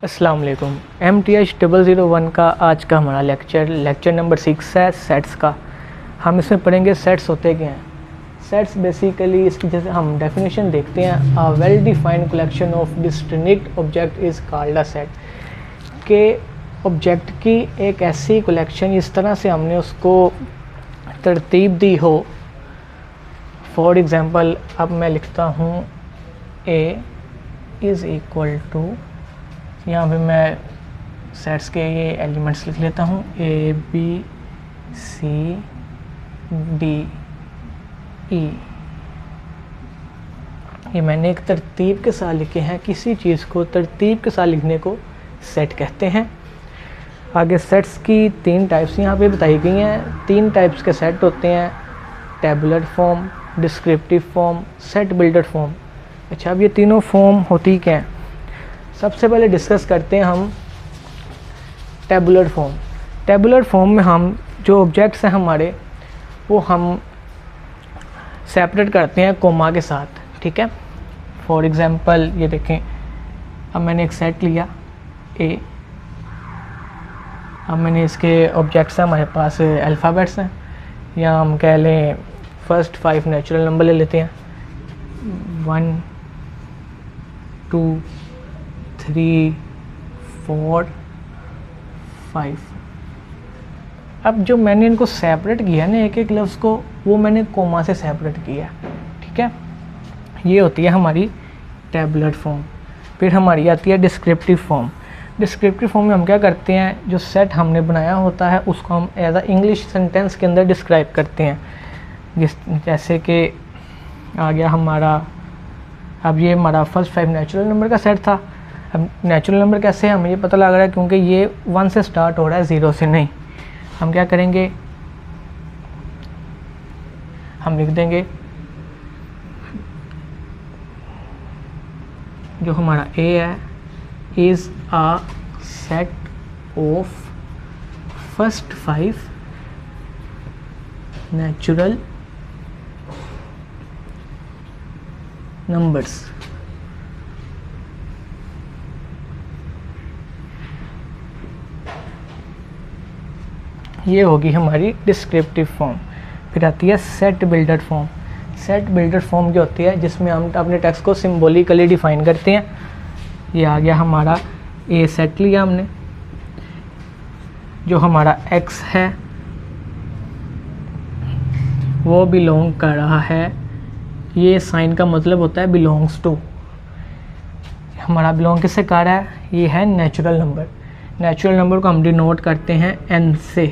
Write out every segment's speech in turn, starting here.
अस्सलाम वालेकुम। MTH001 का आज का हमारा लेक्चर नंबर 6 है सेट्स का। हम इसमें पढ़ेंगे सेट्स होते क्या हैं। सेट्स बेसिकली इसकी जैसे हम डेफिनेशन देखते हैं, a well defined collection of distinct object is called a set. के ऑब्जेक्ट की एक ऐसी कलेक्शन इस तरह से हमने उसको तरतीब दी हो। फॉर एग्ज़ाम्पल अब मैं लिखता हूँ A इज़ इक्वल टू, यहाँ पे मैं सेट्स के ये एलिमेंट्स लिख लेता हूँ A B C D E। ये मैंने एक तरतीब के साथ लिखे हैं। किसी चीज़ को तरतीब के साथ लिखने को सेट कहते हैं। आगे सेट्स की 3 टाइप्स यहाँ पे बताई गई हैं। 3 टाइप्स के सेट होते हैं, tabular form, descriptive form, set builder form. अच्छा, अब ये तीनों फॉर्म होती क्या हैं। सबसे पहले डिस्कस करते हैं हम टेबुलर फॉर्म। टेबुलर फॉर्म में हम जो ऑब्जेक्ट्स हैं हमारे वो हम सेपरेट करते हैं कोमा के साथ, ठीक है। फॉर एग्ज़ाम्पल ये देखें, अब मैंने एक सेट लिया A। अब मैंने इसके ऑब्जेक्ट्स हैं हमारे पास अल्फ़ाबेट्स हैं, या हम कह लें फर्स्ट 5 नेचुरल नंबर ले लेते हैं 1 2 3 4 5। अब जो मैंने इनको सेपरेट किया ना एक एक लफ्ज़ को, वो मैंने कोमा से सेपरेट किया, ठीक है। ये होती है हमारी टेबुलर फॉर्म। फिर हमारी आती है डिस्क्रिप्टिव फॉर्म। डिस्क्रिप्टिव फॉर्म में हम क्या करते हैं, जो सेट हमने बनाया होता है उसको हम एज अ इंग्लिश सेंटेंस के अंदर डिस्क्राइब करते हैं। जैसे कि आ गया हमारा, अब ये हमारा फर्स्ट 5 नेचुरल नंबर का सेट था। अब नेचुरल नंबर कैसे हमें ये पता लग रहा है, क्योंकि ये 1 से स्टार्ट हो रहा है, 0 से नहीं। हम क्या करेंगे, हम लिख देंगे जो हमारा A है is a set of first 5 natural numbers. ये होगी हमारी डिस्क्रिप्टिव फॉर्म। फिर आती है set builder form. Set builder form जो होती है जिसमें हम अपने टेक्स्ट को सिंबॉलिकली डिफाइन करते हैं। ये आ गया हमारा A सेट लिया हमने, जो हमारा X है वो बिलोंग कर रहा है, ये साइन का मतलब होता है बिलोंग्स टू। हमारा बिलोंग किससे कर रहा है, ये है नेचुरल नंबर। नेचुरल नंबर को हम डिनोट करते हैं N से।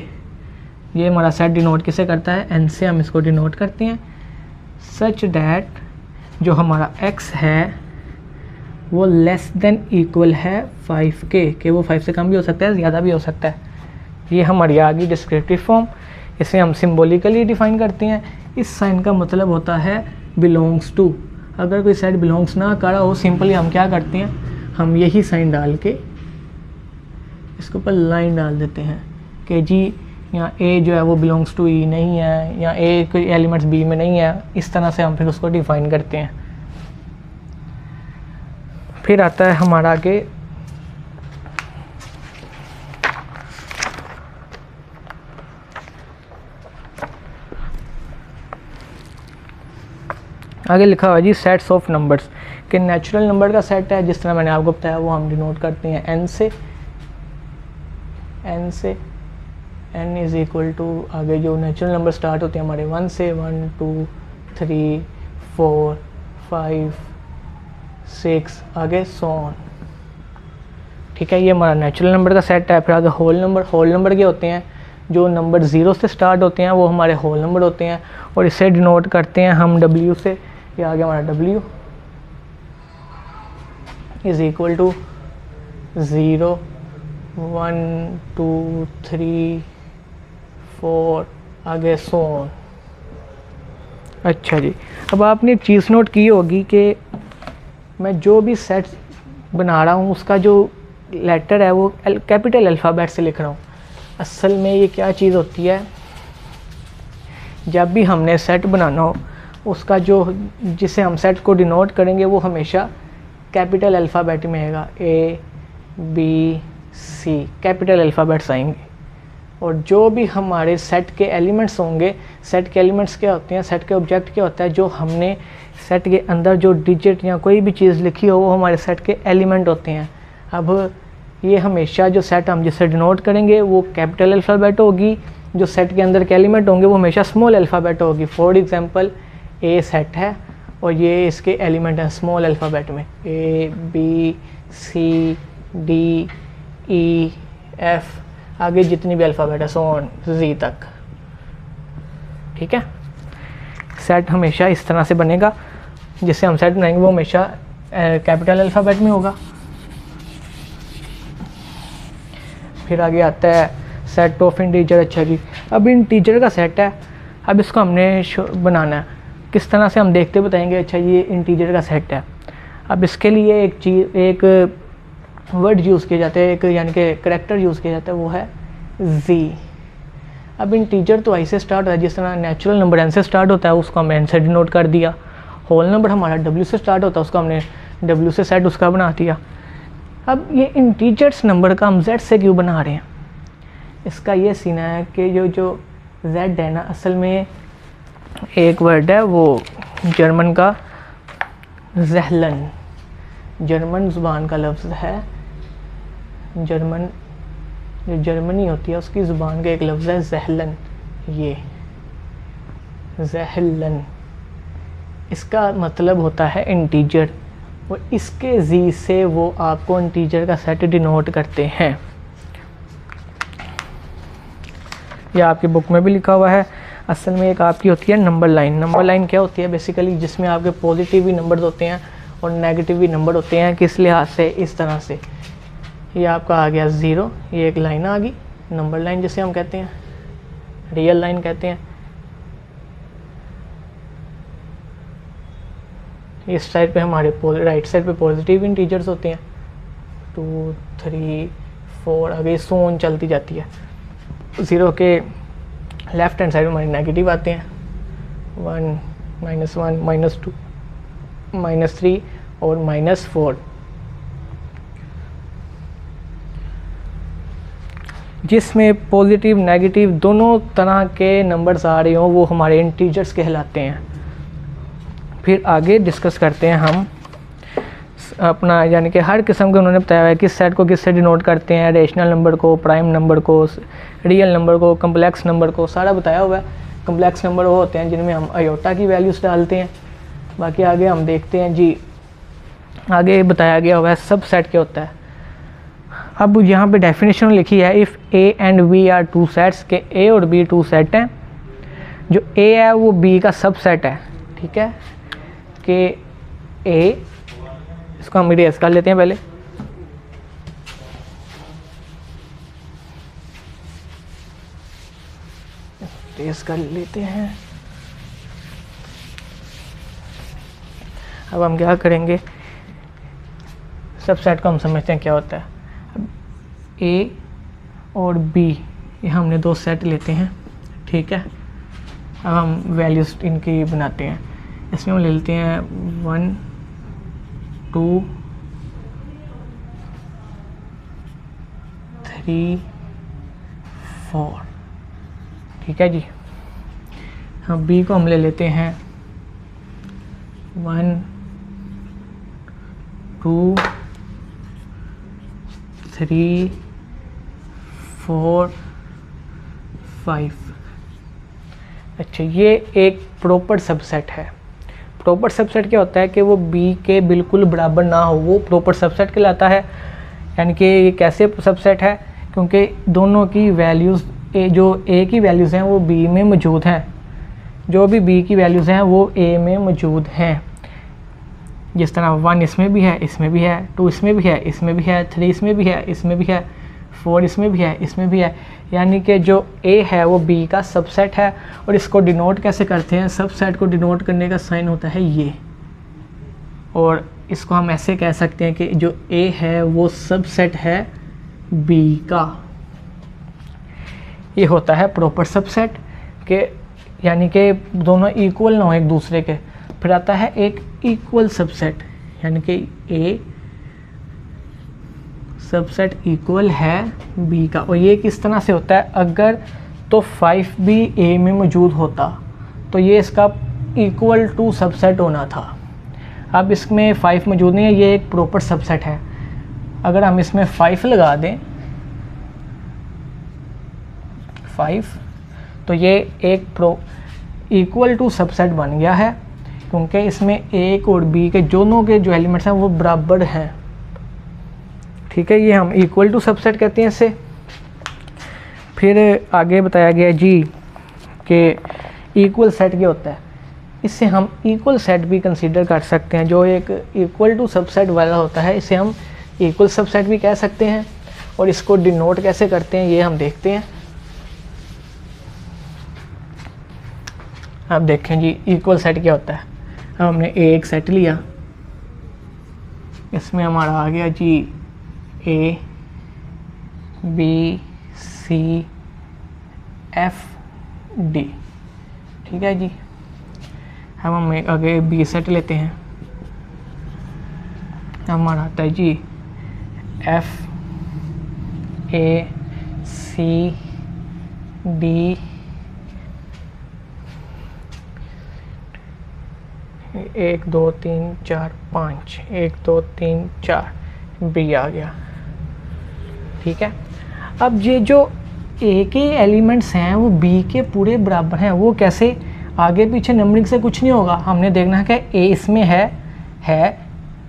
ये हमारा सेट डिनोट किससे करता है, N से हम इसको डिनोट करते हैं। सच डैट जो हमारा X है वो लेस देन इक्वल है 5 के वो 5 से कम भी हो सकता है, ज़्यादा भी हो सकता है। ये हमारी आ गई डिस्क्रिप्टिव फॉर्म। इसे हम सिंबॉलिकली डिफाइन करते हैं। इस साइन का मतलब होता है बिलोंग्स टू। अगर कोई सेट बिलोंग्स ना कर रहा हो, सिंपली हम क्या करते हैं, हम यही साइन डाल के इसके ऊपर लाइन डाल देते हैं कि जी यहाँ A जो है वो बिलोंग्स टू E नहीं है, या A कोई एलिमेंट्स B में नहीं है। इस तरह से हम फिर उसको डिफाइन करते हैं। फिर आता है हमारा आगे लिखा हुआ जी सेट्स ऑफ नंबर्स। कि नेचुरल नंबर का सेट है, जिस तरह मैंने आपको बताया, वो हम डिनोट करते हैं N से। N इज़ इक्वल टू, आगे जो नेचुरल नंबर स्टार्ट होते हैं हमारे 1 से, 1 2 3 4 5 6 आगे सो ऑन, ठीक है। ये हमारा नेचुरल नंबर का सेट है। फिर आगे होल नंबर। होल नंबर के होते हैं जो नंबर 0 से स्टार्ट होते हैं, वो हमारे होल नंबर होते हैं, और इसे डिनोट करते हैं हम W से। ये आ गया हमारा W इज़ इक्वल टू 0 1 2 3 4 आगे सो ऑन। अच्छा जी, अब आपने एक चीज़ नोट की होगी कि मैं जो भी सेट बना रहा हूँ उसका जो लेटर है वो कैपिटल अल्फ़ाबेट से लिख रहा हूँ। असल में ये क्या चीज़ होती है, जब भी हमने सेट बनाना हो उसका जो जिसे हम सेट को डिनोट करेंगे वो हमेशा कैपिटल अल्फ़ाबेट में आएगा। A B C capital alphabets आएंगे। और जो भी हमारे सेट के एलिमेंट्स होंगे, सेट के एलिमेंट्स क्या होते हैं, सेट के ऑब्जेक्ट क्या होता है, जो हमने सेट के अंदर जो डिजिट या कोई भी चीज़ लिखी हो वो हमारे सेट के एलिमेंट होते हैं। अब ये हमेशा जो सेट हम जिससे डिनोट करेंगे वो कैपिटल अल्फ़ाबेट होगी, जो सेट के अंदर के एलिमेंट होंगे वो हमेशा स्मॉल अल्फ़ाबेट होगी। फॉर एग्जांपल ए सेट है और ये इसके एलिमेंट हैं स्मॉल अल्फ़ाबेट में, a B c d e f, आगे जितनी भी अल्फ़ाबेट है सो ऑन जी तक। ठीक है, सेट हमेशा इस तरह से बनेगा, जिससे हम सेट बनाएंगे वो हमेशा कैपिटल अल्फ़ाबेट में होगा। फिर आगे आता है सेट ऑफ इंटीजर। अच्छा जी, अब इंटीजर का सेट है, अब इसको हमने बनाना है किस तरह से हम देखते बताएंगे। अच्छा ये इंटीजर का सेट है, अब इसके लिए एक वर्ड यूज़ किया जाता है, एक यानी कि करैक्टर यूज़ किया जाता है, वो है z। अब इंटीजर तो आई से स्टार्ट होता है, जिस तरह नेचुरल नंबर n से स्टार्ट होता है उसको हम n से डिनोट कर दिया। होल नंबर हमारा w से स्टार्ट होता है उसको हमने w से सेट उसका बना दिया। अब ये इंटीजर्स नंबर का हम z से क्यों बना रहे हैं, इसका ये सीन है कि जो z है ना, असल में एक वर्ड है वो जर्मन का ज़हलन, जर्मन ज़ुबान का लफ्ज़ है। जर्मन जो जर्मनी होती है उसकी ज़ुबान का एक लफ्ज़ है ज़हलन, ये ज़हलन, इसका मतलब होता है इंटीजर, और इसके जी से वो आपको इंटीजर का सेट डिनोट करते हैं। यह आपकी बुक में भी लिखा हुआ है। असल में एक आपकी होती है नंबर लाइन। नंबर लाइन क्या होती है बेसिकली, जिसमें आपके पॉजिटिव भी नंबर होते हैं और नेगेटिव भी नंबर होते हैं। किस लिहाज से, इस तरह से, ये आपका आ गया 0, ये एक लाइन आ गई नंबर लाइन जिसे हम कहते हैं, रियल लाइन कहते हैं। इस साइड पे हमारे राइट साइड पे पॉजिटिव इंटीजर्स होते हैं, 2 3 4 आगे सोन चलती जाती है। 0 के लेफ्ट हैंड साइड में हमारे नेगेटिव आते हैं, 1 -1 -2 -3 और -4। जिसमें पॉजिटिव नेगेटिव दोनों तरह के नंबर्स आ रहे हों वो हमारे इंटीजर्स कहलाते हैं। फिर आगे डिस्कस करते हैं हम अपना, यानी कि हर किस्म के उन्होंने बताया है कि सेट को किससे डिनोट करते हैं, रेशनल नंबर को, प्राइम नंबर को, रियल नंबर को, कम्प्लेक्स नंबर को, सारा बताया हुआ है। कम्प्लेक्स नंबर वो होते हैं जिनमें हम आयोटा की वैल्यूज़ डालते हैं। बाकी आगे हम देखते हैं जी, आगे बताया गया हुआ है सब सेट क्या होता है। अब यहाँ पे डेफिनेशन लिखी है, if A and B are two sets, के ए और बी टू सेट हैं। जो ए है वो बी का सब सेट है, ठीक है, कि ए, इसको हम इरेज कर लेते हैं पहले, इरेज कर लेते हैं। अब हम क्या करेंगे, सब सेट को हम समझते हैं क्या होता है। अब ए और बी ये हमने दो सेट लेते हैं, ठीक है। अब हम वैल्यूज इनकी बनाते हैं। इसमें हम ले लेते हैं 1 2 3 4, ठीक है जी। हम बी को हम ले लेते हैं 1 2 3 4 5। अच्छा, ये एक प्रॉपर सबसेट है। प्रॉपर सबसेट क्या होता है कि वो बी के बिल्कुल बराबर ना हो, वो प्रॉपर सबसेट कहलाता है। यानी कि ये कैसे सबसेट है, क्योंकि दोनों की वैल्यूज़ जो ए की वैल्यूज़ हैं वो बी में मौजूद हैं, जो भी बी की वैल्यूज़ हैं वो ए में मौजूद हैं। जिस तरह 1 इसमें भी है, इसमें भी है, 2 इसमें भी है, इसमें भी है, 3 इसमें भी है, इसमें भी है, 4 इसमें भी है, इसमें भी है। यानी कि जो ए है वो बी का सबसेट है। और इसको डिनोट कैसे करते हैं, सबसेट को डिनोट करने का साइन होता है ये, और इसको हम ऐसे कह सकते हैं कि जो ए है वो सबसेट है बी का। ये होता है प्रॉपर सबसेट के, यानी कि दोनों इक्वल ना हो एक दूसरे के। फिर आता है एक इक्वल सबसेट, यानी कि ए सबसेट इक्वल है बी का। और ये किस तरह से होता है, अगर तो 5 भी ए में मौजूद होता तो ये इसका इक्वल टू सबसेट होना था। अब इसमें 5 मौजूद नहीं है, ये एक प्रॉपर सबसेट है। अगर हम इसमें 5 लगा दें 5, तो ये एक इक्वल टू सबसेट बन गया है, क्योंकि इसमें ए और बी के दोनों के जो एलिमेंट्स हैं वो बराबर हैं। ठीक है, ये हम इक्वल टू सबसेट कहते हैं इसे। फिर आगे बताया गया जी कि इक्वल सेट क्या होता है। इससे हम इक्वल सेट भी कंसीडर कर सकते हैं। जो एक इक्वल टू सबसेट वाला होता है इसे हम इक्वल सबसेट भी कह सकते हैं। और इसको डिनोट कैसे करते हैं ये हम देखते हैं। अब देखें जी इक्वल सेट क्या होता है। अब हमने एक सेट लिया, इसमें हमारा आ गया G A B C F D. ठीक है जी, हम आगे बी सेट लेते हैं। हमारा आता है G F A C D 1 2 3 4 5, 1 2 3 4 B आ गया। ठीक है, अब ये जो ए के एलिमेंट्स हैं वो बी के पूरे बराबर हैं। वो कैसे, आगे पीछे नंबरिंग से कुछ नहीं होगा। हमने देखना है कि ए इसमें है,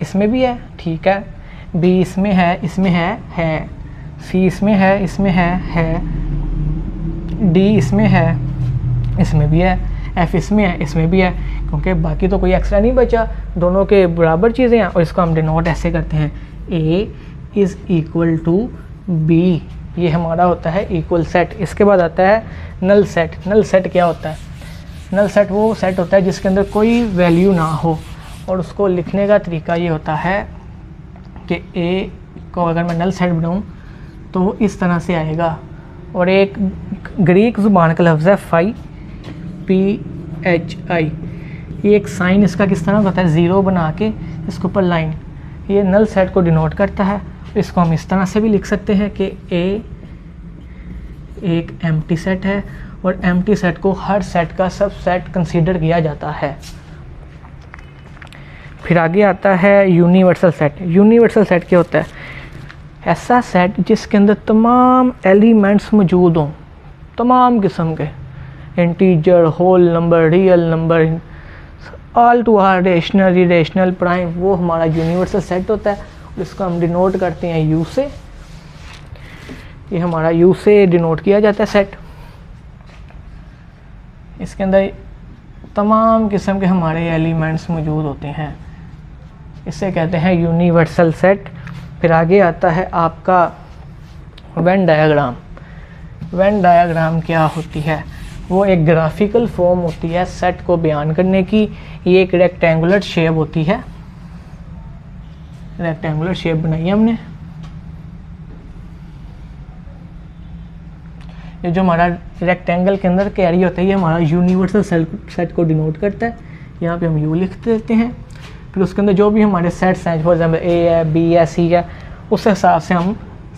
इसमें भी है। ठीक है, बी इसमें है, सी इसमें है, डी इसमें है, इसमें भी है, एफ इसमें है, इसमें भी है, क्योंकि बाकी तो कोई एक्स्ट्रा नहीं बचा, दोनों के बराबर चीज़ें हैं। और इसको हम डिनोट ऐसे करते हैं, A is equal to B. ये हमारा होता है इक्वल सेट। इसके बाद आता है नल सेट। नल सेट क्या होता है? नल सेट वो सेट होता है जिसके अंदर कोई वैल्यू ना हो। और उसको लिखने का तरीका ये होता है कि ए को अगर मैं नल सेट बनाऊँ तो वो इस तरह से आएगा। और एक ग्रीक ज़ुबान का लफ्ज़ है फाई, PHI। ये एक साइन इसका किस तरह होता है, ज़ीरो बना के इसके ऊपर लाइन, ये नल सेट को डिनोट करता है। इसको हम इस तरह से भी लिख सकते हैं कि ए एक एम्प्टी सेट है और एम्प्टी सेट को हर सेट का सब सेट कंसीडर किया जाता है। फिर आगे आता है यूनिवर्सल सेट। यूनिवर्सल सेट क्या होता है? ऐसा सेट जिसके अंदर तमाम एलिमेंट्स मौजूद हों, तमाम किस्म के, integer, whole number, real number, all two are, rational, irrational, prime, वो हमारा यूनिवर्सल सेट होता है। इसको हम डिनोट करते हैं यू से। ये हमारा यू से डिनोट किया जाता है सेट। इसके अंदर तमाम किस्म के हमारे एलिमेंट्स मौजूद होते हैं, इसे कहते हैं यूनिवर्सल सेट। फिर आगे आता है आपका वेन डायग्राम। वेन डायग्राम क्या होती है? वो एक ग्राफिकल फॉर्म होती है सेट को बयान करने की। ये एक रेक्टेंगुलर शेप होती है, रेक्टेंगुलर शेप बनाई है हमने। ये जो हमारा रेक्टेंगल के अंदर कैरी होता है ये हमारा यूनिवर्सल सेट को डिनोट करता है। यहाँ पे हम यू लिख देते हैं। फिर उसके अंदर जो भी हमारे सेट्स हैं, फॉर एग्जाम्पल ए है, बी है, सी है, उस हिसाब से हम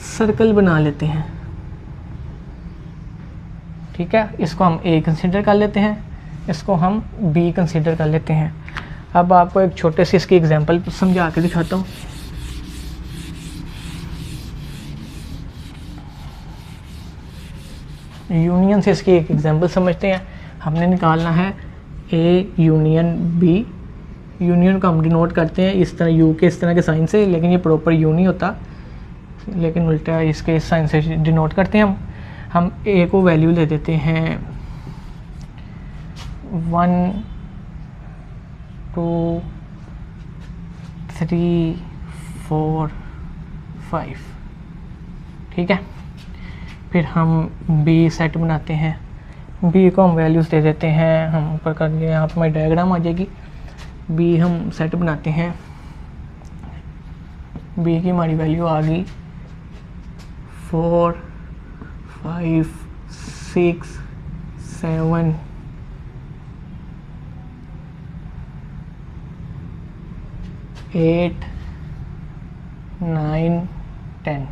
सर्कल बना लेते हैं। ठीक है, इसको हम ए कंसीडर कर लेते हैं, इसको हम बी कंसीडर कर लेते हैं। अब आपको एक छोटे से इसकी एग्जांपल समझा के दिखाता हूँ। यूनियन से इसकी एक एग्जांपल समझते हैं। हमने निकालना है ए यूनियन बी। यूनियन को हम डिनोट करते हैं इस तरह, यू के इस तरह के साइन से, लेकिन ये प्रॉपर यू नहीं होता, लेकिन उल्टा इसके इस साइन से डिनोट करते हैं हम ए को वैल्यू ले देते हैं 1 2 3 4 5। ठीक है, फिर हम बी सेट बनाते हैं। बी को हम वैल्यूज़ दे देते हैं, हम ऊपर कर लिए, यहाँ पर हमारी डायग्राम आ जाएगी। बी हम सेट बनाते हैं, बी की हमारी वैल्यू आ गई 4 5 6 7 8 9 10।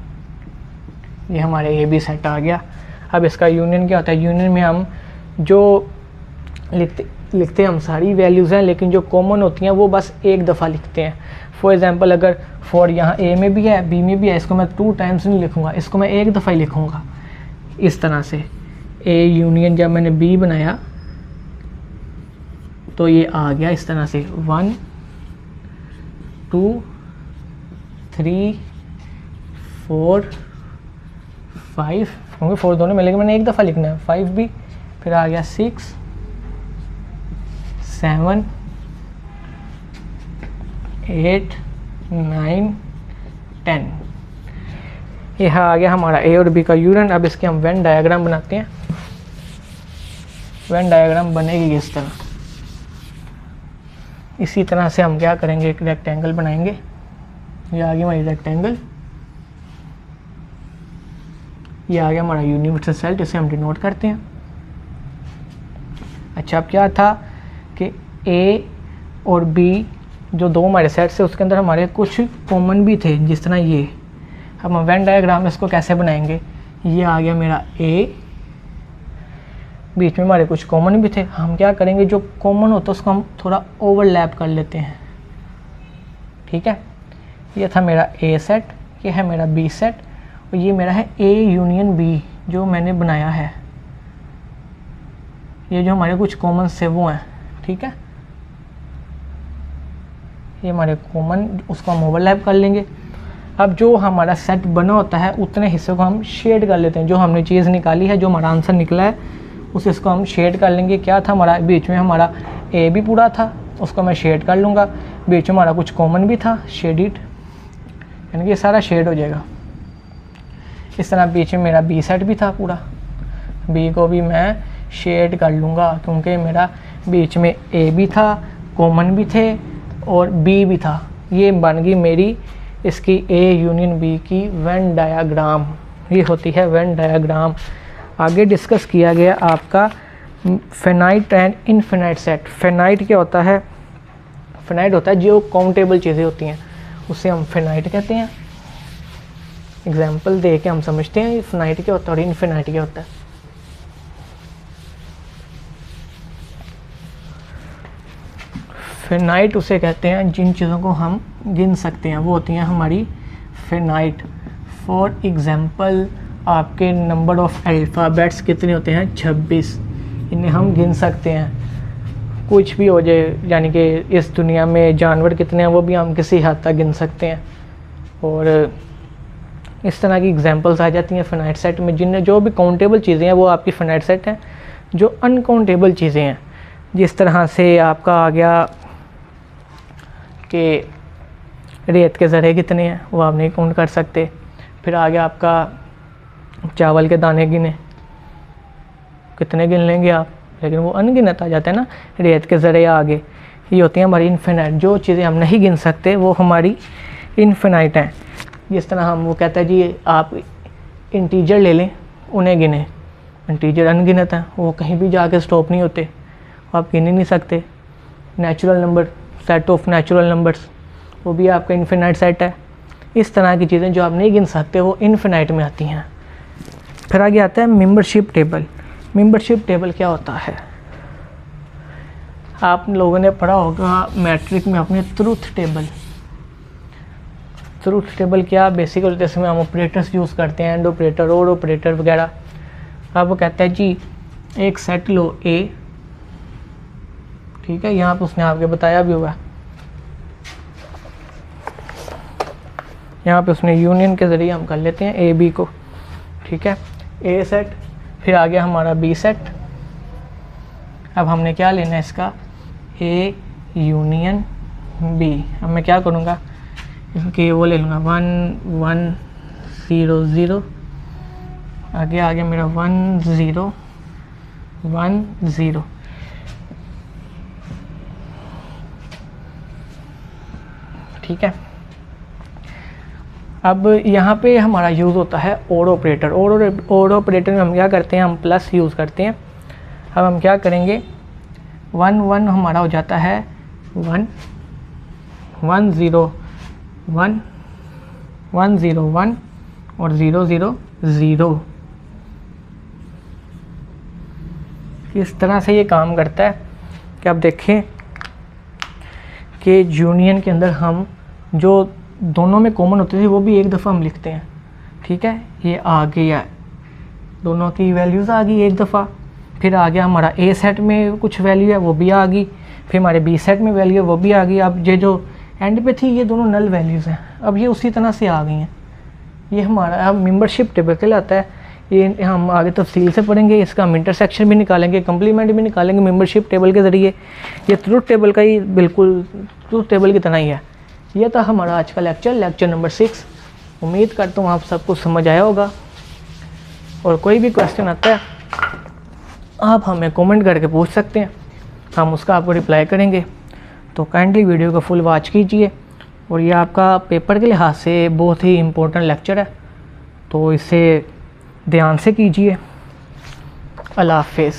ये हमारे ए बी सेट आ गया। अब इसका यूनियन क्या होता है? यूनियन में हम जो लिखते हैं हम सारी वैल्यूज़ हैं, लेकिन जो कॉमन होती हैं वो बस एक दफ़ा लिखते हैं। फॉर एग्ज़ाम्पल अगर फॉर यहाँ ए में भी है बी में भी है, इसको मैं 2 टाइम्स नहीं लिखूँगा, इसको मैं एक दफ़ा ही लिखूँगा इस तरह से। ए यूनियन जब मैंने बी बनाया तो ये आ गया इस तरह से 1 2 3 4 5, क्योंकि 4 दोनों में, लेकिन मैंने एक दफ़ा लिखना है। 5 भी, फिर आ गया 6 7 8 9 10। यह आ गया हमारा ए और बी का यूनियन। अब इसके हम वेन डायग्राम बनाते हैं। वेन डायग्राम बनेगी इस तरह। इसी तरह से हम क्या करेंगे, एक रेक्टेंगल बनाएंगे। ये आ गया हमारी रेक्टेंगल, ये आ गया हमारा यूनिवर्सल सेट, इसे हम डिनोट करते हैं। अच्छा, अब क्या था कि ए और बी जो दो हमारे सेट्स है उसके अंदर हमारे कुछ कॉमन भी थे, जिस तरह ये। अब हम वेन डायग्राम में इसको कैसे बनाएंगे? ये आ गया मेरा ए, बीच में हमारे कुछ कॉमन भी थे। हम क्या करेंगे, जो कॉमन होता है उसको हम थोड़ा ओवरलैप कर लेते हैं। ठीक है, ये था मेरा ए सेट, ये है मेरा बी सेट, और ये मेरा है ए यूनियन बी जो मैंने बनाया है। ये जो हमारे कुछ कॉमन से वो हैं। ठीक है, ये हमारे कॉमन, उसको हम ओवरलैप कर लेंगे। अब जो हमारा सेट बना होता है उतने हिस्से को हम शेड कर लेते हैं। जो हमने चीज़ निकाली है, जो हमारा आंसर निकला है, उस इसको हम शेड कर लेंगे। क्या था हमारा, बीच में हमारा ए भी पूरा था, उसको मैं शेड कर लूँगा। बीच में हमारा कुछ कॉमन भी था, शेडिड, यानी कि ये सारा शेड हो जाएगा। इस तरह बीच में मेरा बी सेट भी था पूरा, बी को भी मैं शेड कर लूँगा, क्योंकि मेरा बीच में ए भी था, कॉमन भी थे और बी भी था। ये बन गई मेरी इसकी ए यूनियन बी की वेन डायग्राम। ये होती है वेन डायग्राम। आगे डिस्कस किया गया आपका finite and infinite set. Finite क्या होता है? फिनाइट होता है जो काउंटेबल चीज़ें होती हैं, उसे हम फिनाइट कहते हैं। एग्जाम्पल दे के हम समझते हैं फिनाइट क्या होता है और इनफिनाइट क्या होता है। फिनाइट उसे कहते हैं जिन चीज़ों को हम गिन सकते हैं, वो होती हैं हमारी फिनाइट। फॉर एग्ज़ाम्पल आपके नंबर ऑफ़ अल्फ़ाबेट्स कितने होते हैं? 26। इन्हें हम गिन सकते हैं। कुछ भी हो जाए, यानी कि इस दुनिया में जानवर कितने हैं वो भी हम किसी हद तक गिन सकते हैं। और इस तरह की एग्जांपल्स आ जाती हैं फिनाइट सेट में। जिनमें जो भी काउंटेबल चीज़ें हैं वो आपकी फिनाइट सेट हैं। जो अनकाउंटेबल चीज़ें हैं, जिस तरह से आपका आ गया कि रेत के ज़रे कितने हैं, वो आप नहीं काउंट कर सकते। फिर आ गया आपका चावल के दाने गिने, कितने गिन लेंगे आप, लेकिन वो अनगिनत आ जाते हैं ना। रेत के ज़रे आगे, ये होती हैं हमारी इनफिनाइट। जो चीज़ें हम नहीं गिन सकते वो हमारी इनफिनाइट हैं। जिस तरह हम वो कहता है जी आप इंटीजर ले लें, उन्हें गिने। इंटीजर अनगिनत हैं, वो कहीं भी जाके स्टॉप नहीं होते, आप गिन ही नहीं सकते। Natural number, set of natural numbers, वो भी आपका इनफिनाइट सेट है। इस तरह की चीज़ें जो आप नहीं गिन सकते वो इनफिनाइट में आती हैं। फिर आगे आता है मेंबरशिप टेबल। मेंबरशिप टेबल क्या होता है? आप लोगों ने पढ़ा होगा मैट्रिक में अपने ट्रूथ टेबल। ट्रूथ टेबल क्या बेसिकली, जैसे हम ऑपरेटर्स यूज़ करते हैं, एंड ऑपरेटर, और ऑपरेटर वगैरह। अब वो कहता है जी एक सेट लो ए, ठीक है, यहाँ पे उसने आपके बताया भी हुआ, यहाँ पे उसने यूनियन के ज़रिए हम कर लेते हैं ए बी को। ठीक है, ए सेट, फिर आ गया हमारा बी सेट। अब हमने क्या लेना है इसका, ए यूनियन बी। अब मैं क्या करूँगा, इनके वो ले लूँगा 1 1 0 0, आगे आ गया मेरा 1 0 1 0। ठीक है, अब यहाँ पे हमारा यूज़ होता है और ऑपरेटर। और ऑपरेटर में हम क्या करते हैं, हम प्लस यूज़ करते हैं। अब हम क्या करेंगे, 1 1 हमारा हो जाता है 1 1 0 1 1 0 1 और 0 0 0। इस तरह से ये काम करता है कि आप देखें कि यूनियन के अंदर हम जो दोनों में कॉमन होते थे वो भी एक दफ़ा हम लिखते हैं। ठीक है, ये आ गया, दोनों की वैल्यूज़ आ गई एक दफ़ा। फिर आ गया हमारा ए सेट में कुछ वैल्यू है वो भी आ गई, फिर हमारे बी सेट में वैल्यू है वो भी आ गई। अब ये जो एंड पे थी ये दोनों नल वैल्यूज़ हैं, अब ये उसी तरह से आ गई हैं। ये हमारा अब मेंबरशिप टेबल कहलाता है। ये हम आगे तफसील से पढ़ेंगे, इसका हम इंटरसेक्शन भी निकालेंगे, कंप्लीमेंट भी निकालेंगे मेंबरशिप टेबल के ज़रिए। ये ट्रूथ टेबल का ही बिल्कुल ट्रूथ टेबल की तरह ही है। ये था हमारा आज का लेक्चर नंबर 6। उम्मीद करता हूँ आप सबको समझ आया होगा, और कोई भी क्वेश्चन आता है आप हमें कमेंट करके पूछ सकते हैं, हम उसका आपको रिप्लाई करेंगे। तो काइंडली वीडियो को फुल वॉच कीजिए, और ये आपका पेपर के लिहाज से बहुत ही इम्पोर्टेंट लेक्चर है, तो इसे ध्यान से कीजिए। अल्लाह हाफ़िज़।